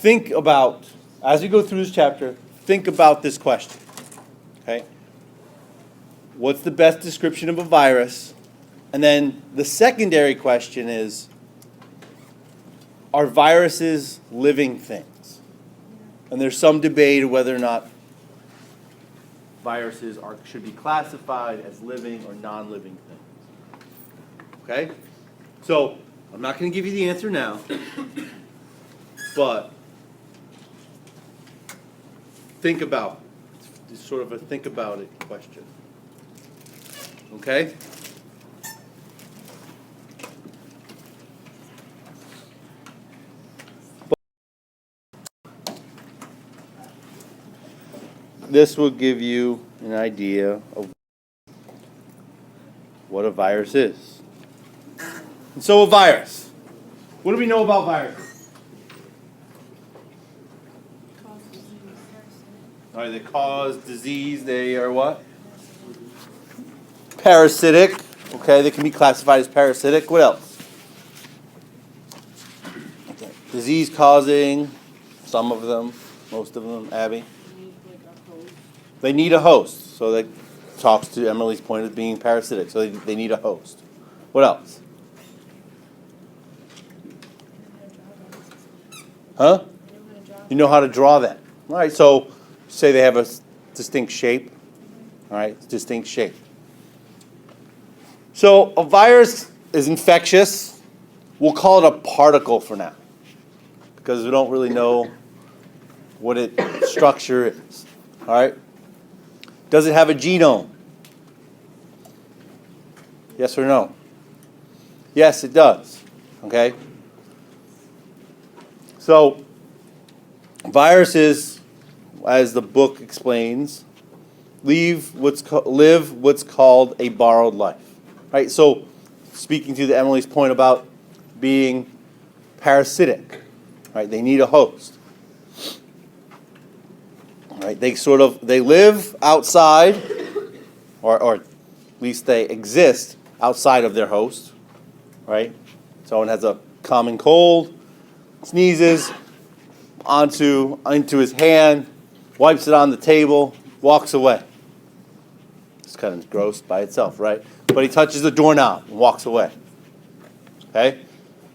think about, as we go through this chapter, think about this question. Okay? What's the best description of a virus? And then the secondary question is, are viruses living things? And there's some debate whether or not viruses should be classified as living or non-living things. Okay? So, I'm not going to give you the answer now, but think about it. It's sort of a think about it question. Okay? This will give you an idea of what a virus is. And so a virus. What do we know about viruses? All right, they cause disease. They are what? Parasitic. Okay, they can be classified as parasitic. What else? Okay. Disease causing. Some of them. Most of them. Abby? They need a host. So that talks to Emily's point of being parasitic. So they need a host. What else? Huh? You know how to draw that. All right, so say they have a distinct shape. All right, distinct shape. So a virus is infectious. We'll call it a particle for now because we don't really know what its structure is. All right? Does it have a genome? Yes or no? Yes, it does. Okay? So, viruses, as the book explains, live what's called a borrowed life. Right? So, speaking to Emily's point about being parasitic, right? They need a host. Right? They live outside, or at least they exist outside of their host. Right? Someone has a common cold, sneezes into his hand, wipes it on the table, walks away. It's kind of gross by itself, right? But he touches the doorknob and walks away. Okay?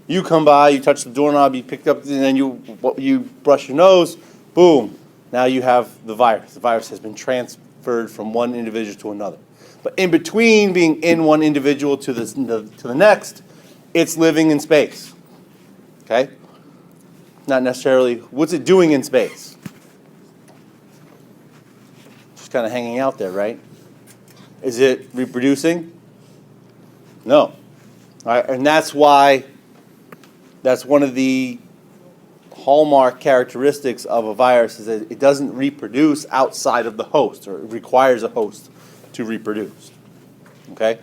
You come by, you touch the doorknob, you pick up, and then you brush your nose, boom. Now you have the virus. The virus has been transferred from one individual to another. But in between being in one individual to the next, it's living in space. Okay? Not necessarily, what's it doing in space? Just kind of hanging out there, right? Is it reproducing? No. All right, and that's one of the hallmark characteristics of a virus is that it doesn't reproduce outside of the host, or it requires a host to reproduce. Okay?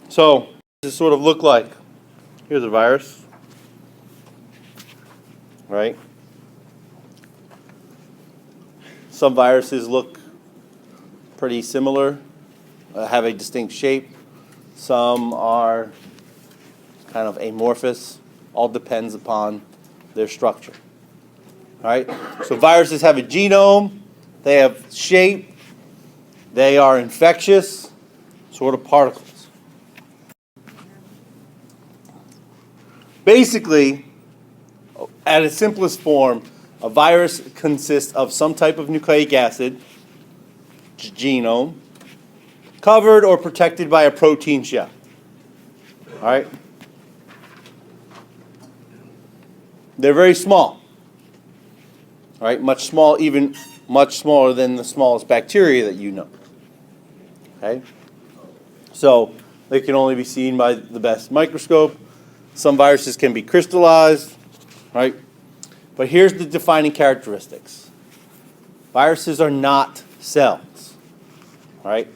So, what does this sort of look like? Here's a virus. Right? Some viruses look pretty similar, have a distinct shape. Some are kind of amorphous. All depends upon their structure. All right? So viruses have a genome. They have shape. They are infectious, sort of particles. Basically, at its simplest form, a virus consists of some type of nucleic acid, genome, covered or protected by a protein shell. All right? They're very small. All right? Much smaller than the smallest bacteria that you know. Okay? So, they can only be seen by the best microscope. Some viruses can be crystallized. Right? But here's the defining characteristics. Viruses are not cells. Right?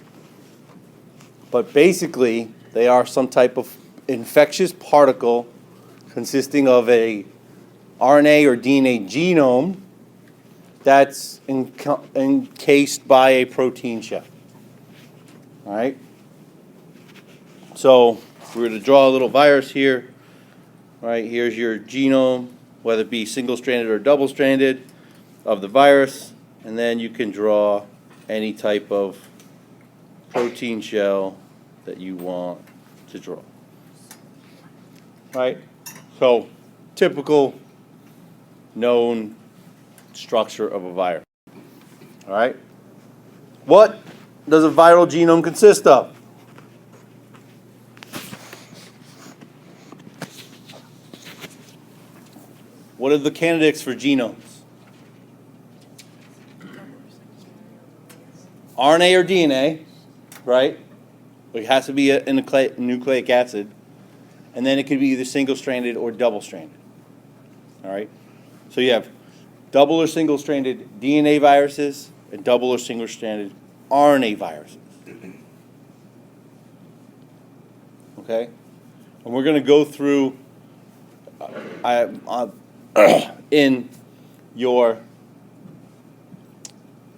But basically, they are some type of infectious particle consisting of a RNA or DNA genome that's encased by a protein shell. All right? So, if we were to draw a little virus here, right, here's your genome, whether it be single-stranded or double-stranded, of the virus, and then you can draw any type of protein shell that you want to draw. Right? So, typical known structure of a virus. All right? What does a viral genome consist of? What are the candidates for genomes? RNA or DNA, right? It has to be a nucleic acid. And then it could be either single-stranded or double-stranded. All right? So you have double or single-stranded DNA viruses and double or single-stranded RNA viruses. Okay? And we're going to go through in your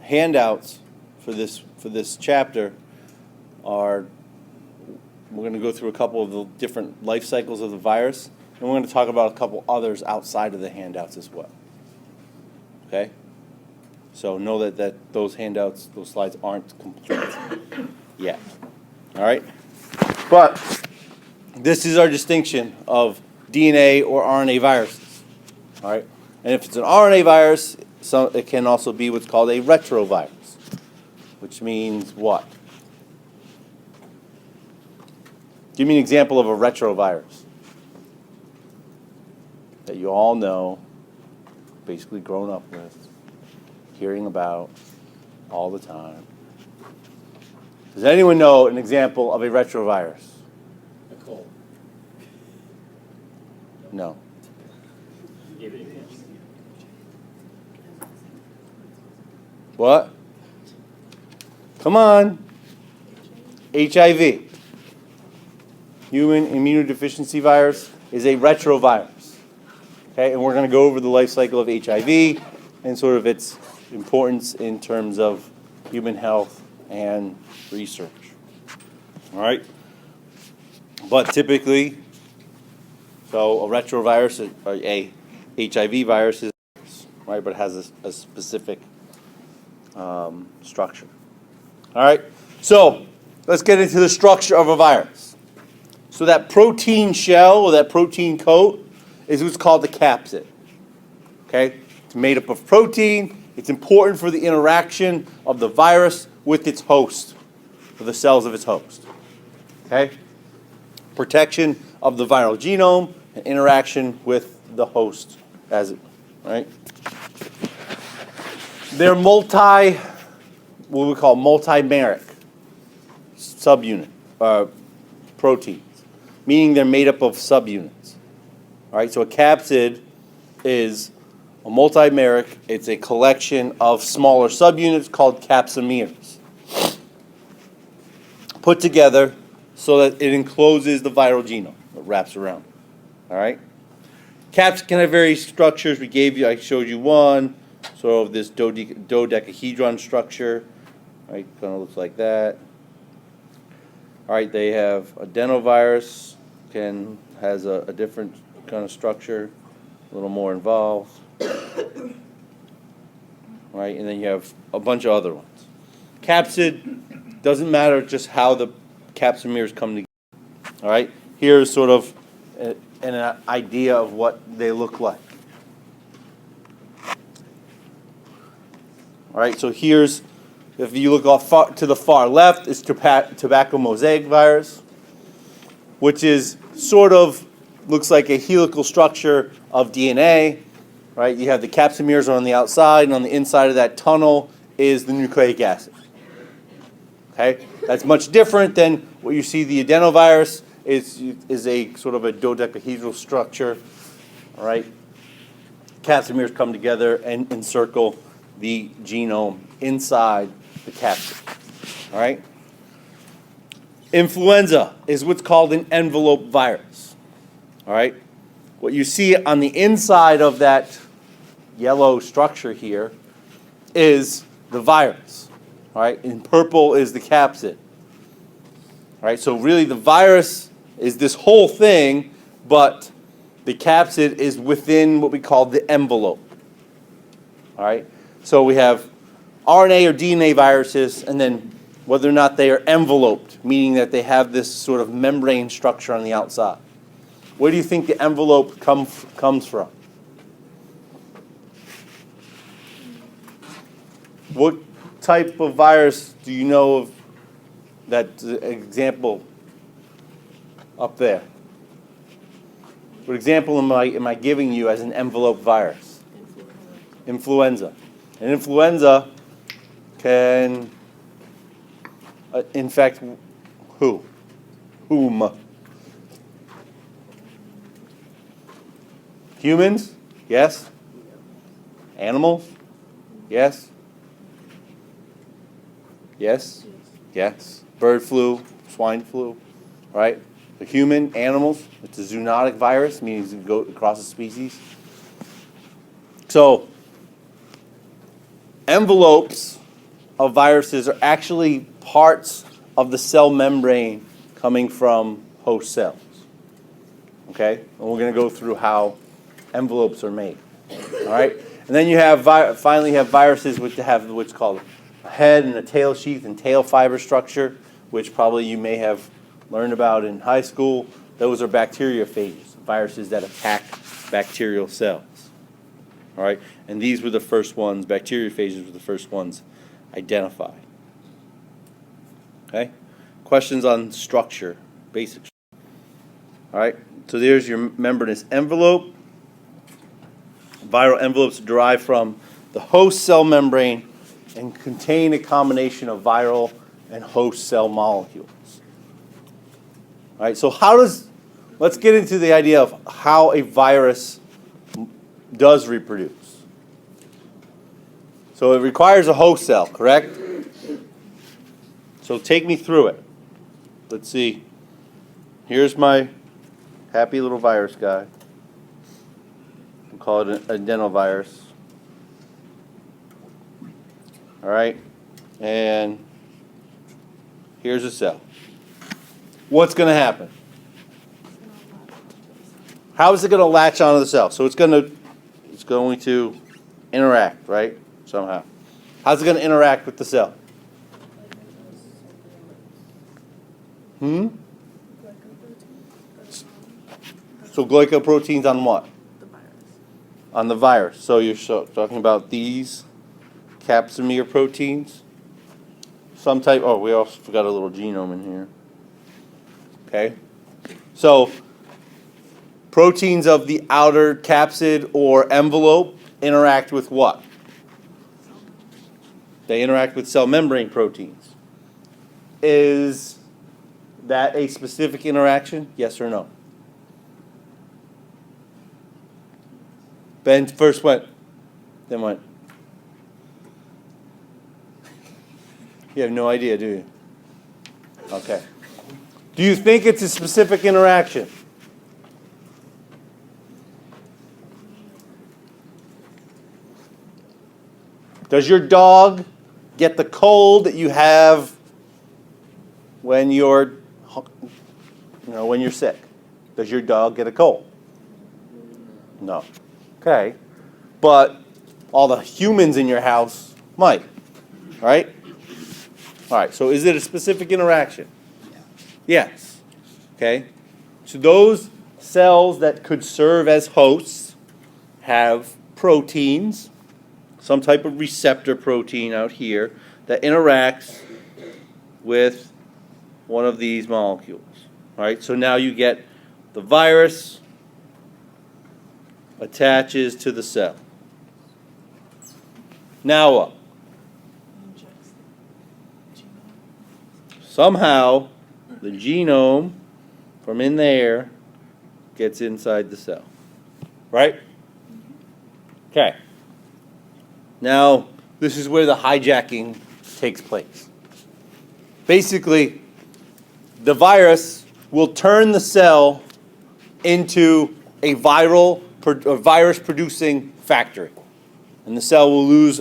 handouts for this chapter we're going to go through a couple of the different life cycles of the virus, and we're going to talk about a couple others outside of the handouts as well. Okay? So know that those handouts, those slides aren't complete yet. All right? But this is our distinction of DNA or RNA viruses. All right? And if it's an RNA virus, it can also be what's called a retrovirus, which means what? Give me an example of a retrovirus that you all know, basically grown up with, hearing about all the time. Does anyone know an example of a retrovirus? A cold. No. What? Come on. HIV. Human immunodeficiency virus is a retrovirus. Okay, and we're going to go over the life cycle of HIV and sort of its importance in terms of human health and research. All right? But typically, so a retrovirus, or a HIV virus, is right, but it has a specific structure. All right? So let's get into the structure of a virus. So that protein shell or that protein coat is what's called the capsid. Okay? It's made up of protein. It's important for the interaction of the virus with its host, with the cells of its host. Okay? Protection of the viral genome and interaction with the host as it, right? They're what we call multimeric subunit proteins, meaning they're made up of subunits. All right, so a capsid is a multimeric. It's a collection of smaller subunits called capsomeres, put together so that it encloses the viral genome. It wraps around. All right. Caps can have various structures. I showed you one. So this dodecahedron structure, right? Kind of looks like that. All right, they have adenovirus, has a different kind of structure, a little more involved. Right, and then you have a bunch of other ones. Capsid, doesn't matter just how the capsomeres come together. All right, here's sort of an idea of what they look like. All right, so here's, if you look to the far left, is tobacco mosaic virus, which is sort of looks like a helical structure of DNA. Right, you have the capsomeres on the outside, and on the inside of that tunnel is the nucleic acid. Okay, that's much different than what you see. The adenovirus is a sort of a dodecahedral structure. All right, capsomeres come together and encircle the genome inside the capsid. All right. Influenza is what's called an envelope virus. All right. What you see on the inside of that yellow structure here is the virus. All right. In purple is the capsid. All right. So really, the virus is this whole thing, but the capsid is within what we call the envelope. All right? So we have RNA or DNA viruses, and then whether or not they are enveloped, meaning that they have this sort of membrane structure on the outside. Where do you think the envelope comes from? What type of virus do you know of that example up there? What example am I giving you as an envelope virus? Influenza. And influenza can infect who? Whom? Humans? Yes. Animals? Yes. Yes. Yes. Bird flu, swine flu, right? The human, animals. It's a zoonotic virus, meaning it can go across a species. So, envelopes of viruses are actually parts of the cell membrane coming from host cells. Okay? And we're going to go through how envelopes are made. All right? And then you have finally have viruses which have what's called a head and a tail sheath and tail fiber structure, which probably you may have learned about in high school. Those are bacteriophages, viruses that attack bacterial cells. All right? And these were the first ones, bacteriophages were the first ones identified. Okay? Questions on structure, basic. All right? So there's your membranous envelope. Viral envelopes derive from the host cell membrane and contain a combination of viral and host cell molecules. All right, so let's get into the idea of how a virus does reproduce. So it requires a host cell, correct? So take me through it. Let's see. Here's my happy little virus guy. We'll call it an adenovirus. All right, and here's a cell. What's going to happen? How is it going to latch onto the cell? So it's going to interact, right? Somehow. How's it going to interact with the cell? So glycoproteins on what? The virus. On the virus. So you're talking about these capsomer proteins. Some type, we also forgot a little genome in here. Okay. So proteins of the outer capsid or envelope interact with what? They interact with cell membrane proteins. Is that a specific interaction? Yes or no? Ben first went, then went. You have no idea, do you? Okay. Do you think it's a specific interaction? Does your dog get the cold that you have when you're sick? Does your dog get a cold? No. Okay. But all the humans in your house might. Right? All right. So is it a specific interaction? Yes. Okay. So those cells that could serve as hosts have proteins, some type of receptor protein out here that interacts with one of these molecules. All right. So now you get the virus attaches to the cell. Now what? Somehow the genome from in there gets inside the cell. Right? Okay. Now, this is where the hijacking takes place. Basically, the virus will turn the cell into a virus-producing factory. And the cell will lose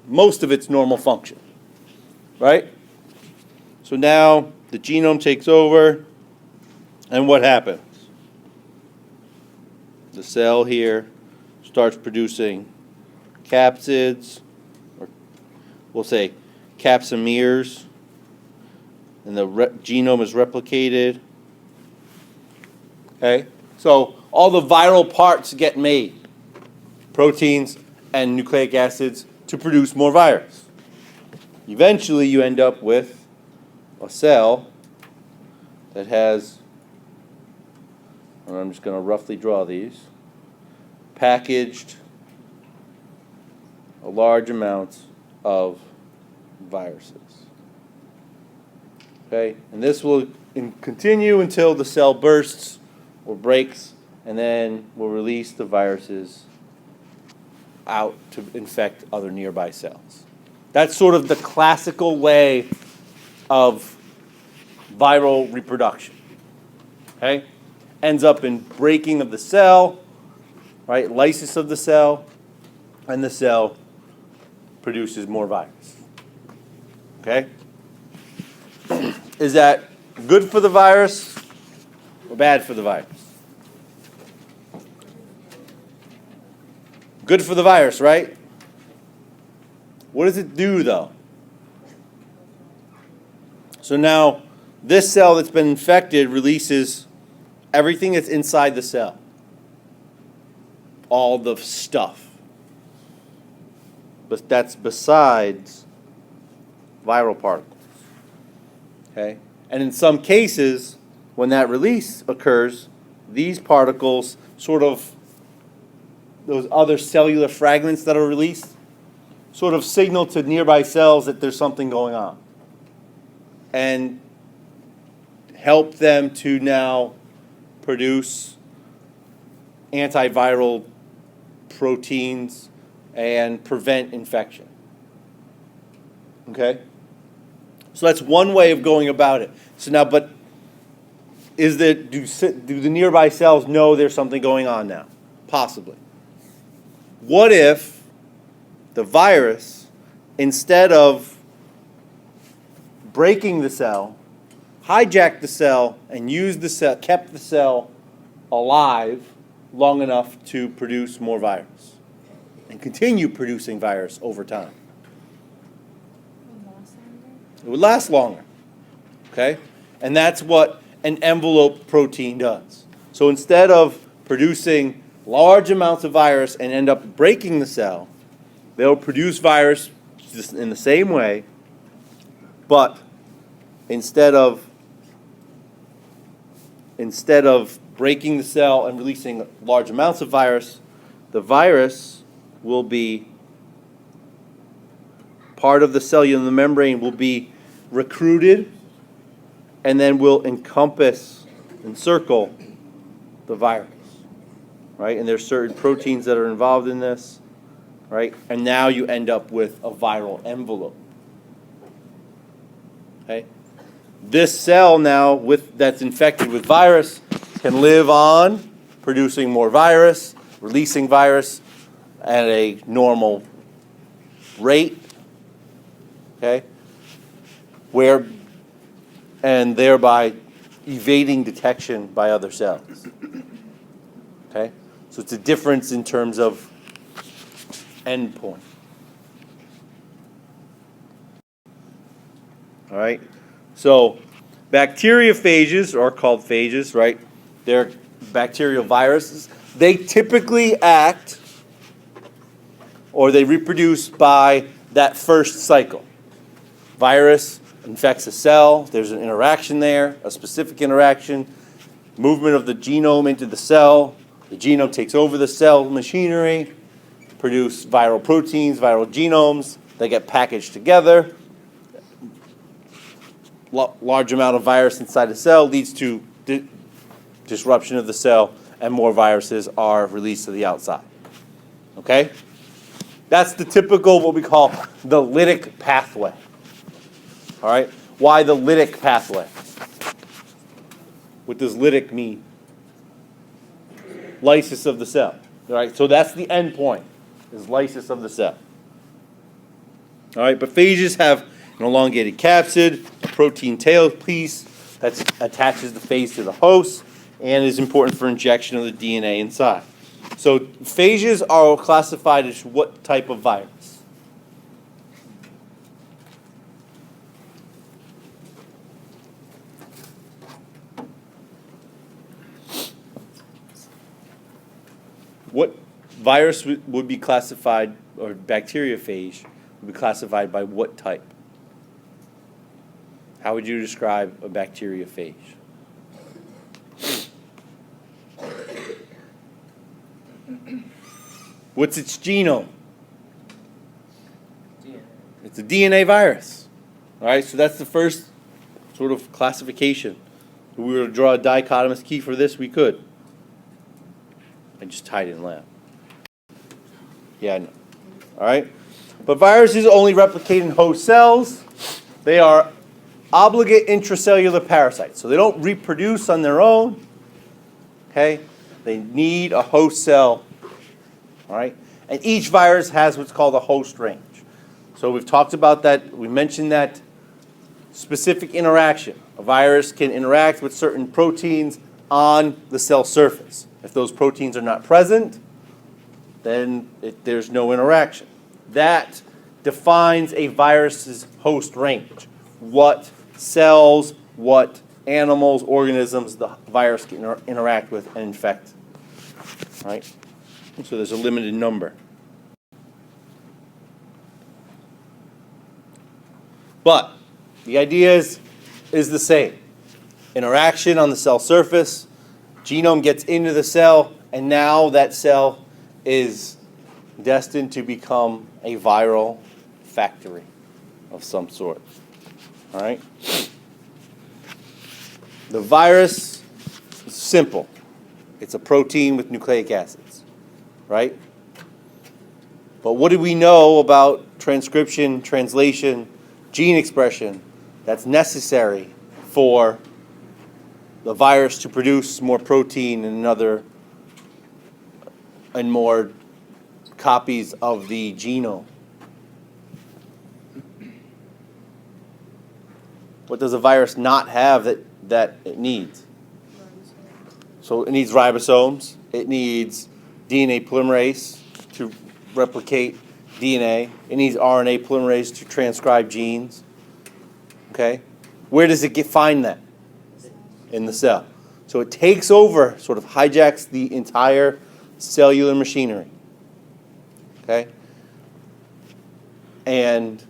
most of its normal function. Right? So now the genome takes over, and what happens? the cell here starts producing capsids, or we'll say capsomeres, and the genome is replicated. Okay, so all the viral parts get made, proteins and nucleic acids, to produce more virus. Eventually, you end up with a cell that has, and I'm just going to roughly draw these, packaged a large amount of viruses. Okay, and this will continue until the cell bursts or breaks, and then we'll release the viruses out to infect other nearby cells. That's sort of the classical way of viral reproduction. Okay? Ends up in breaking of the cell, right? Lysis of the cell, and the cell produces more virus. Okay? Is that good for the virus or bad for the virus? Good for the virus, right? What does it do, though? So now, this cell that's been infected releases everything that's inside the cell. All the stuff. But that's besides viral particles. Okay? And in some cases, when that release occurs, these particles sort of, those other cellular fragments that are released, sort of signal to nearby cells that there's something going on. And help them to now produce antiviral proteins and prevent infection. Okay? So that's one way of going about it. So now, but do the nearby cells know there's something going on now? Possibly. What if the virus, instead of breaking the cell, hijacked the cell and used the cell, kept the cell alive long enough to produce more virus and continue producing virus over time? It would last longer. Okay? And that's what an envelope protein does. So instead of producing large amounts of virus and end up breaking the cell, they'll produce virus just in the same way, but instead of breaking the cell and releasing large amounts of virus, the virus will be part of the cellular membrane, will be recruited, and then will encircle the virus, right? And there's certain proteins that are involved in this, right? And now you end up with a viral envelope. Okay? This cell now that's infected with virus can live on producing more virus, releasing virus at a normal rate. Okay? And thereby evading detection by other cells. Okay? So it's a difference in terms of endpoint. All right? So bacteriophages are called phages, right? They're bacterial viruses. They typically act or they reproduce by that first cycle. Virus infects a cell, there's an interaction there, a specific interaction, movement of the genome into the cell, the genome takes over the cell machinery, produce viral proteins, viral genomes, they get packaged together. Large amount of virus inside the cell leads to disruption of the cell, and more viruses are released to the outside. Okay? That's the typical, what we call the lytic pathway. All right? Why the lytic pathway? What does lytic mean? Lysis of the cell. All right? So that's the end point, is lysis of the cell. All right? But phages have an elongated capsid, a protein tail piece that attaches the phage to the host, and is important for injection of the DNA inside. So phages are classified as what type of virus? What virus would be classified, or bacteriophage would be classified by what type? How would you describe a bacteriophage? What's its genome? DNA. It's a DNA virus. All right, so that's the first sort of classification. If we were to draw a dichotomous key for this, we could. I just tied it in lab. Yeah, I know. All right? But viruses only replicate in host cells. They are obligate intracellular parasites. So they don't reproduce on their own. Okay? They need a host cell. All right? And each virus has what's called a host range. So we've talked about that. We mentioned that specific interaction. A virus can interact with certain proteins on the cell surface. If those proteins are not present, then there's no interaction. That defines a virus's host range. What cells, what animals, organisms the virus can interact with and infect. Right? So there's a limited number. But the idea is the same. Interaction on the cell surface, genome gets into the cell, and now that cell is destined to become a viral factory of some sort. All right? The virus is simple. It's a protein with nucleic acids, right? But what do we know about transcription, translation, gene expression that's necessary for the virus to produce more protein and more copies of the genome? What does a virus not have that it needs? So it needs ribosomes. It needs DNA polymerase to replicate DNA. It needs RNA polymerase to transcribe genes. Okay? Where does it find that? In the cell. So it takes over, sort of hijacks the entire cellular machinery. Okay? And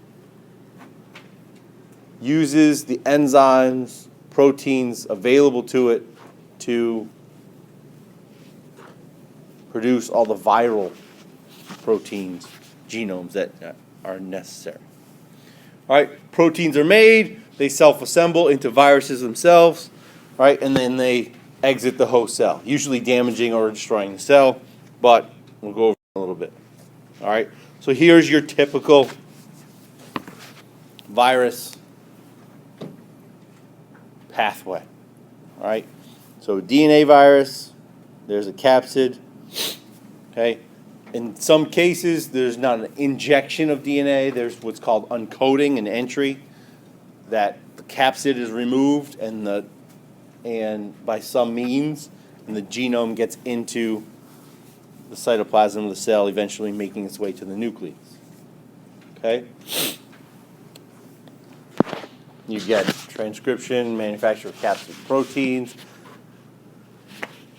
uses the enzymes, proteins available to it to produce all the viral proteins, genomes that are necessary. All right, proteins are made, they self-assemble into viruses themselves, all right, and then they exit the host cell, usually damaging or destroying the cell, but we'll go over it a little bit. All right, so here's your typical virus pathway. All right, so DNA virus, there's a capsid. Okay, in some cases, there's not an injection of DNA. There's what's called uncoating, an entry that the capsid is removed and by some means, and the genome gets into the cytoplasm of the cell, eventually making its way to the nucleus. Okay? You get transcription, manufacture of capsid proteins,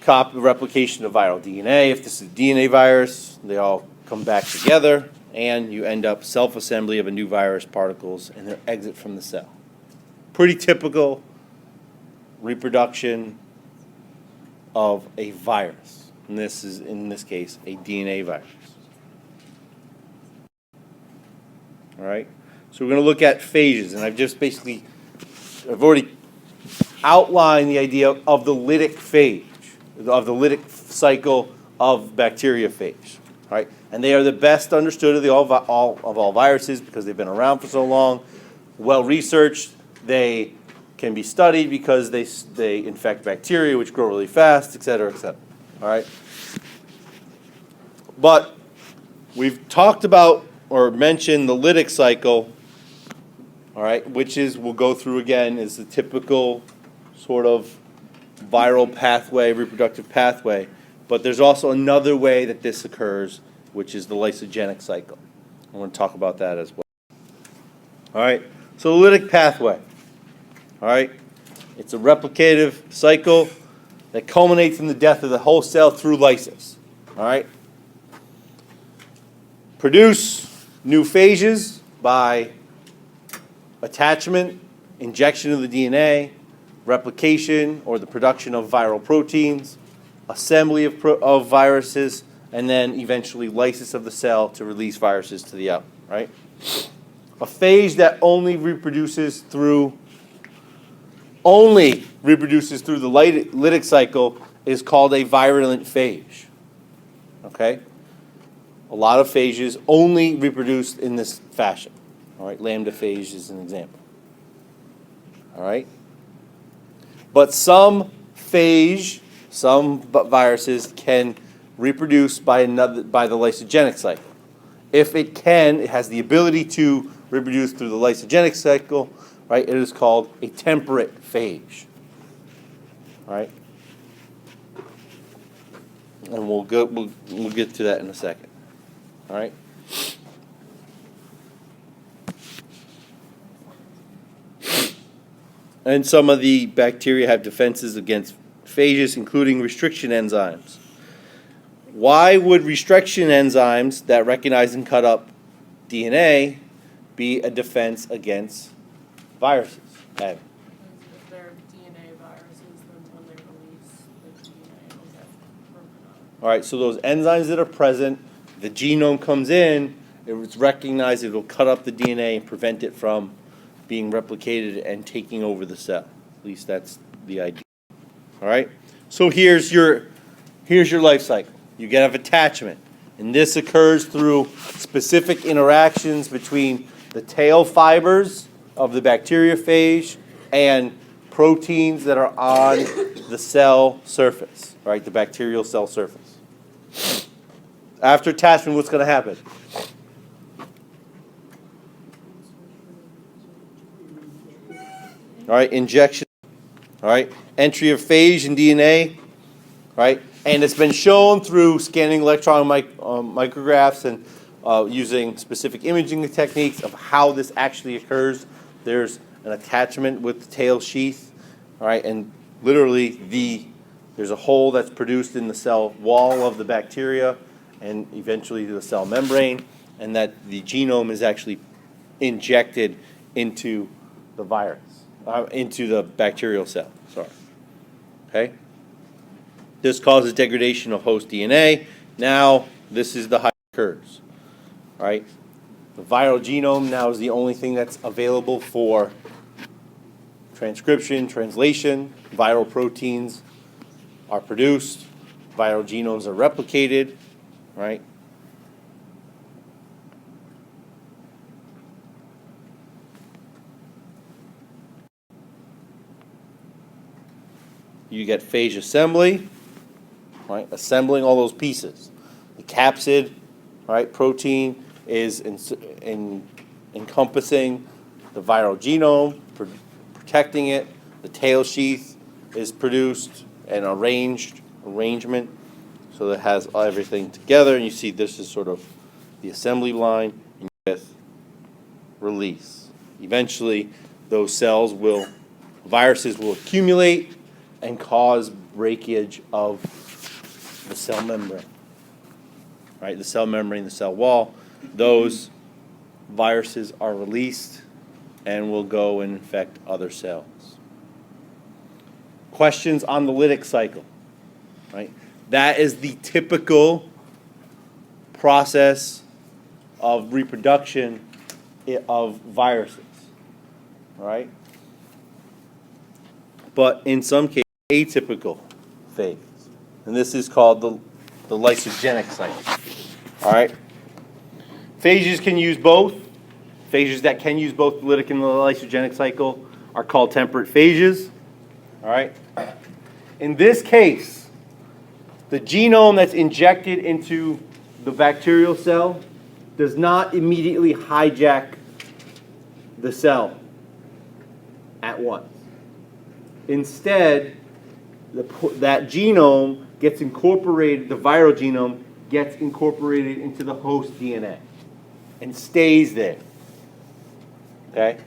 replication of viral DNA. If this is a DNA virus, they all come back together, and you end up self-assembly of a new virus particles and their exit from the cell. Pretty typical reproduction of a virus. And this is, in this case, a DNA virus. All right? So we're going to look at phages, and I've already outlined the idea of the lytic phage, of the lytic cycle of bacteriophage. All right? And they are the best understood of all viruses because they've been around for so long, well researched. They can be studied because they infect bacteria, which grow really fast, et cetera, et cetera. All right? But we've talked about or mentioned the lytic cycle, all right, which we'll go through again, is the typical sort of viral pathway, reproductive pathway. But there's also another way that this occurs, which is the lysogenic cycle. I want to talk about that as well. All right, so the lytic pathway. All right, it's a replicative cycle that culminates in the death of the whole cell through lysis. All right, produce new phages by attachment, injection of the DNA, replication or the production of viral proteins, assembly of viruses, and then eventually lysis of the cell to release viruses to the out, right? A phage that only reproduces through the lytic cycle is called a virulent phage, okay? A lot of phages only reproduce in this fashion, all right? Lambda phage is an example, all right? But some viruses can reproduce by the lysogenic cycle. If it can, it has the ability to reproduce through the lysogenic cycle, right? It is called a temperate phage, right? And we'll get to that in a second, all right? And some of the bacteria have defenses against phages, including restriction enzymes. Why would restriction enzymes that recognize and cut up DNA be a defense against viruses? If they're DNA viruses, then when they release the DNA, it'll get broken up. All right, so those enzymes that are present, the genome comes in, it's recognized, it'll cut up the DNA and prevent it from being replicated and taking over the cell. At least that's the idea. All right, so here's your life cycle. You get an attachment, and this occurs through specific interactions between the tail fibers of the bacteriophage and proteins that are on the cell surface, right, the bacterial cell surface. After attachment, what's going to happen? All right, injection, all right, entry of phage and DNA, right, and it's been shown through scanning electron micrographs and using specific imaging techniques of how this actually occurs. There's an attachment with the tail sheath, all right, and literally there's a hole that's produced in the cell wall of the bacteria and eventually to the cell membrane, and that the genome is actually injected into the virus. Into the bacterial cell, sorry. Okay? This causes degradation of host DNA. Now, this is how it occurs. All right? The viral genome now is the only thing that's available for transcription, translation. Viral proteins are produced. Viral genomes are replicated, right? You get phage assembly, right? Assembling all those pieces. The capsid, right? Protein is encompassing the viral genome, protecting it. The tail sheath is produced and arrangement, so that it has everything together. And you see this is sort of the assembly line with release. Eventually, those viruses will accumulate and cause breakage of the cell membrane, right? The cell membrane, the cell wall. Those viruses are released and will go and infect other cells. Questions on the lytic cycle, right? That is the typical process of reproduction of viruses, all right? But in some cases, atypical phase, and this is called the lysogenic cycle. All right, phages can use both. Phages that can use both the lytic and the lysogenic cycle are called temperate phages. All right, in this case, the genome that's injected into the bacterial cell does not immediately hijack the cell at once. Instead, that genome gets incorporated, the viral genome gets incorporated into the host DNA and stays there. Okay?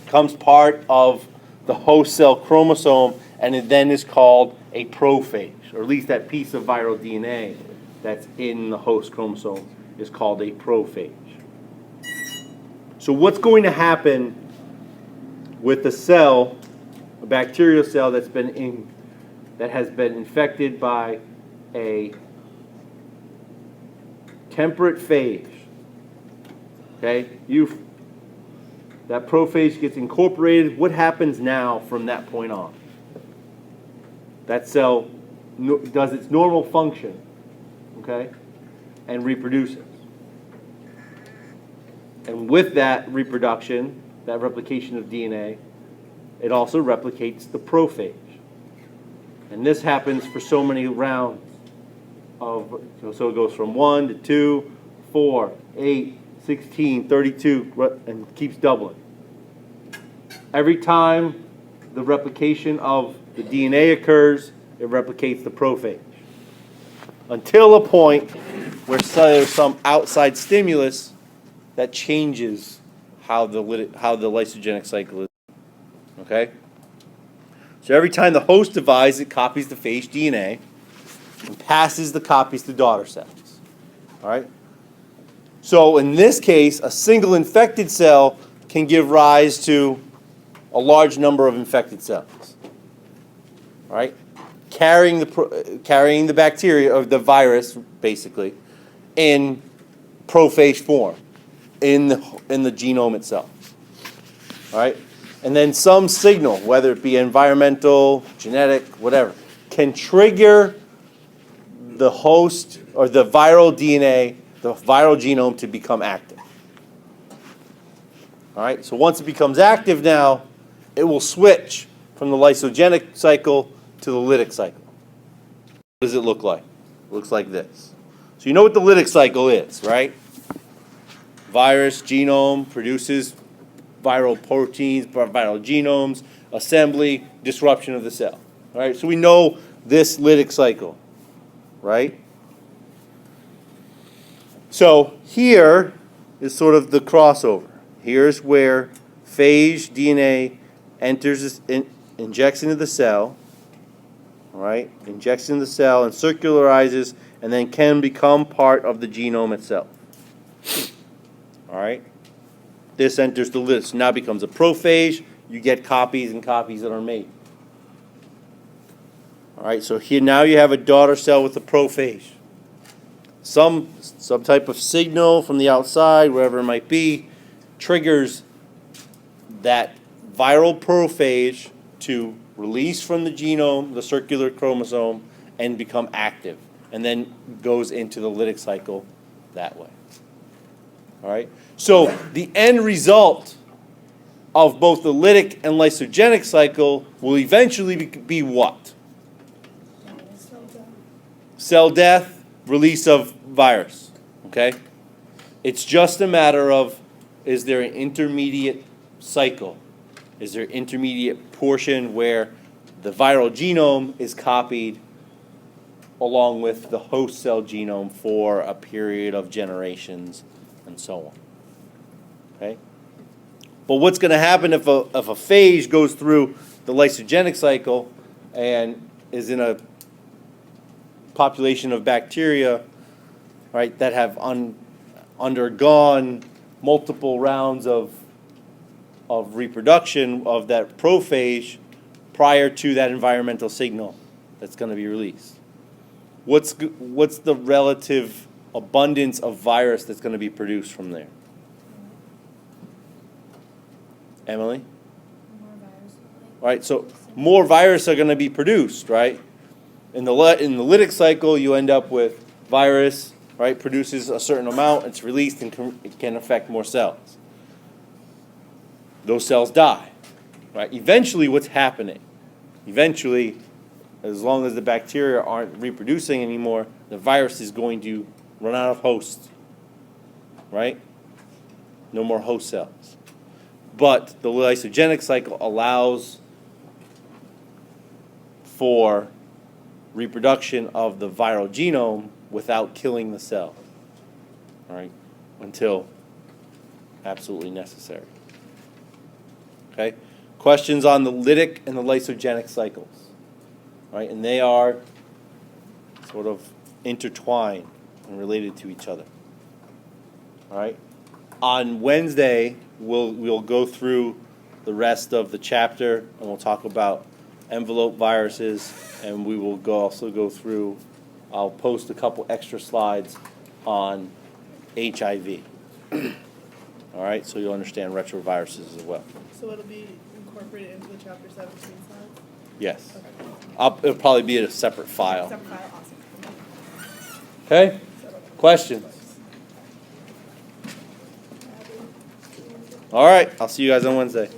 Becomes part of the host cell chromosome, and it then is called a prophage, or at least that piece of viral DNA that's in the host chromosome is called a prophage. So what's going to happen with the cell, a bacterial cell that has been infected by a temperate phage? Okay, that prophage gets incorporated. What happens now from that point on? That cell does its normal function, okay, and reproduces. And with that reproduction, that replication of DNA, it also replicates the prophage. And this happens for so many rounds so it goes from 1 to 2, 4, 8, 16, 32, and keeps doubling. Every time the replication of the DNA occurs, it replicates the prophage. Until a point where there's some outside stimulus that changes how the lysogenic cycle is. Okay? So every time the host divides, it copies the phage DNA and passes the copies to daughter cells. All right? So in this case, a single infected cell can give rise to a large number of infected cells. All right? Carrying the bacteria, or the virus, basically, in prophage form in the genome itself. All right? And then some signal, whether it be environmental, genetic, whatever, can trigger the host or the viral DNA, the viral genome, to become active. All right? So once it becomes active now, it will switch from the lysogenic cycle to the lytic cycle. What does it look like? It looks like this. So you know what the lytic cycle is, right? Virus genome produces viral proteins, viral genomes, assembly, disruption of the cell. All right, so we know this lytic cycle, right? So here is sort of the crossover. Here's where phage DNA enters, injects into the cell, all right? Injects into the cell and circularizes, and then can become part of the genome itself. All right? This enters the list. Now becomes a prophage. You get copies and copies that are made. All right, so here now you have a daughter cell with a prophage. Some type of signal from the outside, wherever it might be, triggers that viral prophage to release from the genome, the circular chromosome, and become active, and then goes into the lytic cycle that way. All right? So the end result of both the lytic and lysogenic cycle will eventually be what? Cell death, release of virus. Okay? It's just a matter of, is there an intermediate cycle? Is there an intermediate portion where the viral genome is copied along with the host cell genome for a period of generations and so on? Okay? But what's going to happen if a phage goes through the lysogenic cycle and is in a population of bacteria, right, that have undergone multiple rounds of reproduction of that prophage prior to that environmental signal that's going to be released? What's the relative abundance of virus that's going to be produced from there? Emily? More virus. All right, so more virus are going to be produced, right? In the lytic cycle, you end up with virus, right, produces a certain amount, it's released, and it can affect more cells. Those cells die, right? Eventually, what's happening? Eventually, as long as the bacteria aren't reproducing anymore, the virus is going to run out of hosts, right? No more host cells. But the lysogenic cycle allows for reproduction of the viral genome without killing the cell, all right, until absolutely necessary. Okay? Questions on the lytic and the lysogenic cycles, right? And they are sort of intertwined and related to each other. All right? On Wednesday, we'll go through the rest of the chapter, and we'll talk about envelope viruses, and we will also go through, I'll post a couple extra slides on HIV. All right, so you'll understand retroviruses as well. So it'll be incorporated into the chapter 17 slides? Yes. Okay. It'll probably be in a separate file. Separate file, awesome. Okay? Questions? All right, I'll see you guys on Wednesday.